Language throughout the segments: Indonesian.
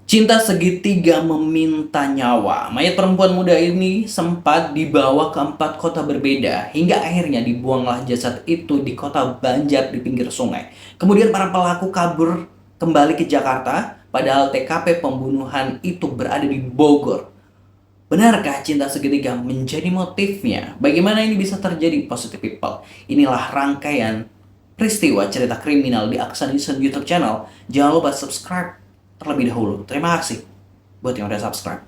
Cinta segitiga meminta nyawa. Mayat perempuan muda ini sempat dibawa ke 4 kota berbeda hingga akhirnya dibuanglah jasad itu di kota Banjar di pinggir sungai. Kemudian para pelaku kabur kembali ke Jakarta, padahal TKP pembunuhan itu berada di Bogor. Benarkah cinta segitiga menjadi motifnya? Bagaimana ini bisa terjadi, Positive People? Inilah rangkaian peristiwa cerita kriminal di Aksa News YouTube channel. Jangan lupa subscribe terlebih dahulu. Terima kasih buat yang udah subscribe.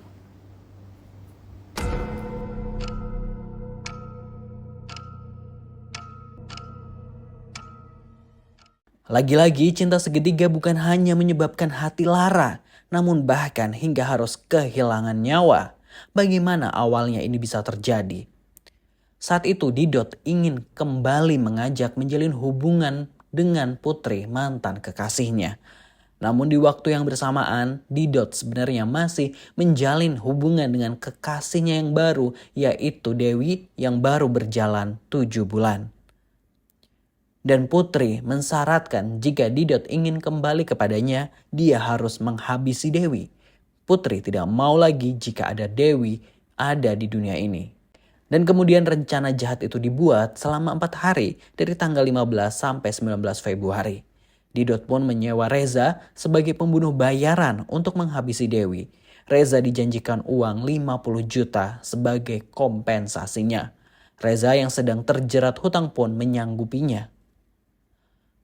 Lagi-lagi cinta segitiga bukan hanya menyebabkan hati lara, namun bahkan hingga harus kehilangan nyawa. Bagaimana awalnya ini bisa terjadi? Saat itu Didot ingin kembali mengajak menjalin hubungan dengan Putri, mantan kekasihnya. Namun di waktu yang bersamaan, Didot sebenarnya masih menjalin hubungan dengan kekasihnya yang baru, yaitu Dewi yang baru berjalan 7 bulan. Dan Putri mensyaratkan jika Didot ingin kembali kepadanya, dia harus menghabisi Dewi. Putri tidak mau lagi jika ada Dewi ada di dunia ini. Dan kemudian rencana jahat itu dibuat selama 4 hari dari tanggal 15 sampai 19 Februari. Didot pun menyewa Reza sebagai pembunuh bayaran untuk menghabisi Dewi. Reza dijanjikan uang 50 juta sebagai kompensasinya. Reza yang sedang terjerat hutang pun menyanggupinya.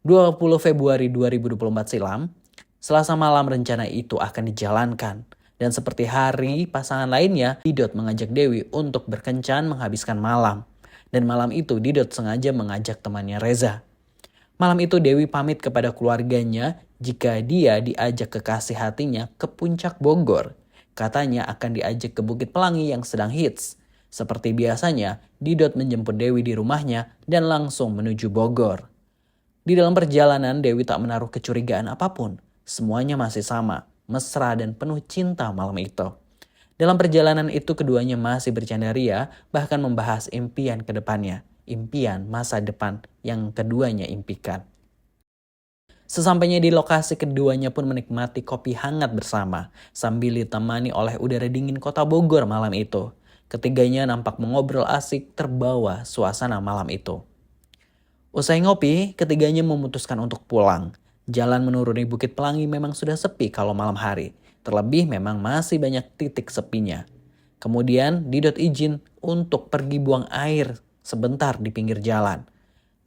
20 Februari 2024 silam, Selasa malam rencana itu akan dijalankan. Dan seperti hari pasangan lainnya, Didot mengajak Dewi untuk berkencan menghabiskan malam. Dan malam itu Didot sengaja mengajak temannya Reza. Malam itu Dewi pamit kepada keluarganya jika dia diajak kekasih hatinya ke puncak Bogor. Katanya akan diajak ke Bukit Pelangi yang sedang hits. Seperti biasanya, Didot menjemput Dewi di rumahnya dan langsung menuju Bogor. Di dalam perjalanan, Dewi tak menaruh kecurigaan apapun. Semuanya masih sama, mesra dan penuh cinta malam itu. Dalam perjalanan itu keduanya masih bercanda ria, bahkan membahas impian ke depannya. Impian masa depan yang keduanya impikan. Sesampainya di lokasi, keduanya pun menikmati kopi hangat bersama, sambil ditemani oleh udara dingin kota Bogor malam itu. Ketiganya nampak mengobrol asik terbawa suasana malam itu. Usai ngopi, ketiganya memutuskan untuk pulang. Jalan menuruni Bukit Pelangi memang sudah sepi kalau malam hari. Terlebih memang masih banyak titik sepinya. Kemudian Didot izin untuk pergi buang air sebentar di pinggir jalan.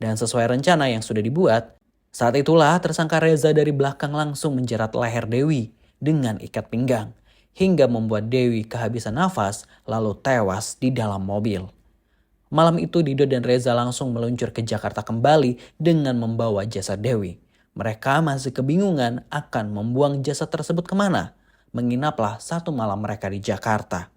Dan sesuai rencana yang sudah dibuat, saat itulah tersangka Reza dari belakang langsung menjerat leher Dewi dengan ikat pinggang. Hingga membuat Dewi kehabisan nafas lalu tewas di dalam mobil. Malam itu Didot dan Reza langsung meluncur ke Jakarta kembali dengan membawa jasad Dewi. Mereka masih kebingungan akan membuang jasad tersebut kemana. Menginaplah 1 malam mereka di Jakarta.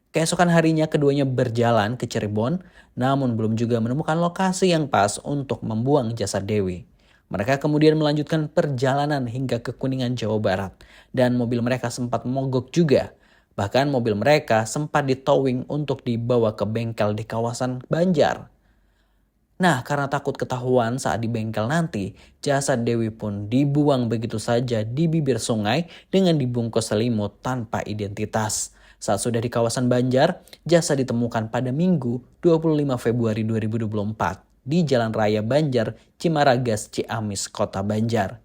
Keesokan harinya keduanya berjalan ke Cirebon, namun belum juga menemukan lokasi yang pas untuk membuang jasad Dewi. Mereka kemudian melanjutkan perjalanan hingga ke Kuningan, Jawa Barat, dan mobil mereka sempat mogok juga. Bahkan mobil mereka sempat ditowing untuk dibawa ke bengkel di kawasan Banjar. Nah, karena takut ketahuan saat di bengkel nanti, jasad Dewi pun dibuang begitu saja di bibir sungai dengan dibungkus selimut tanpa identitas. Saat sudah di kawasan Banjar, jasad ditemukan pada Minggu 25 Februari 2024 di Jalan Raya Banjar, Cimaragas, Ciamis, Kota Banjar.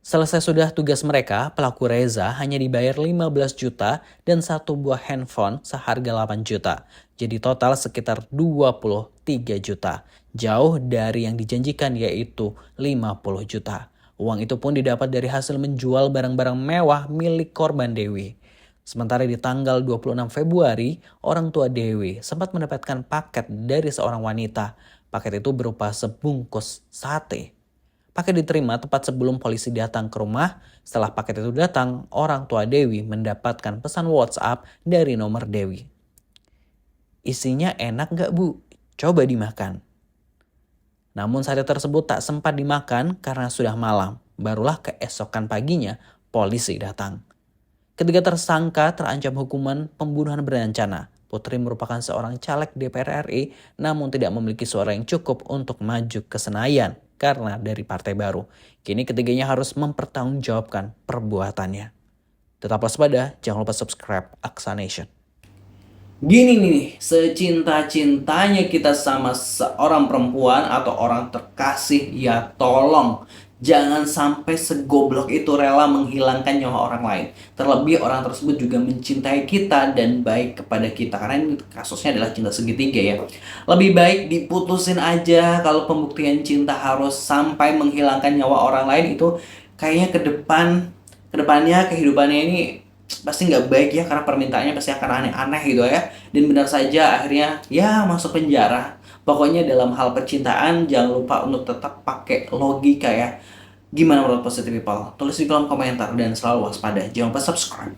Selesai sudah tugas mereka, pelaku Reza hanya dibayar 15 juta dan 1 buah handphone seharga 8 juta. Jadi total sekitar 23 juta. Jauh dari yang dijanjikan yaitu 50 juta. Uang itu pun didapat dari hasil menjual barang-barang mewah milik korban Dewi. Sementara di tanggal 26 Februari, orang tua Dewi sempat mendapatkan paket dari seorang wanita. Paket itu berupa sebungkus sate. Paket diterima tepat sebelum polisi datang ke rumah. Setelah paket itu datang, orang tua Dewi mendapatkan pesan WhatsApp dari nomor Dewi. Isinya enak gak bu? Coba dimakan. Namun sate tersebut tak sempat dimakan karena sudah malam. Barulah keesokan paginya polisi datang. Ketiga tersangka terancam hukuman pembunuhan berencana. Putri merupakan seorang caleg DPR RI namun tidak memiliki suara yang cukup untuk maju ke Senayan karena dari partai baru. Kini ketiganya harus mempertanggungjawabkan perbuatannya. Tetap waspada, jangan lupa subscribe Aksa Nation. Gini nih, secinta-cintanya kita sama seorang perempuan atau orang terkasih, ya tolong jangan sampai segoblok itu rela menghilangkan nyawa orang lain. Terlebih orang tersebut juga mencintai kita dan baik kepada kita. Karena ini kasusnya adalah cinta segitiga ya. Lebih baik diputusin aja. Kalau pembuktian cinta harus sampai menghilangkan nyawa orang lain, itu kayaknya kedepannya kehidupannya ini pasti nggak baik ya, karena permintaannya pasti akan aneh-aneh gitu ya, dan benar saja akhirnya ya masuk penjara. Pokoknya dalam hal percintaan jangan lupa untuk tetap pakai logika ya. Gimana menurut positive people? Tulis di kolom komentar dan selalu waspada, jangan lupa subscribe.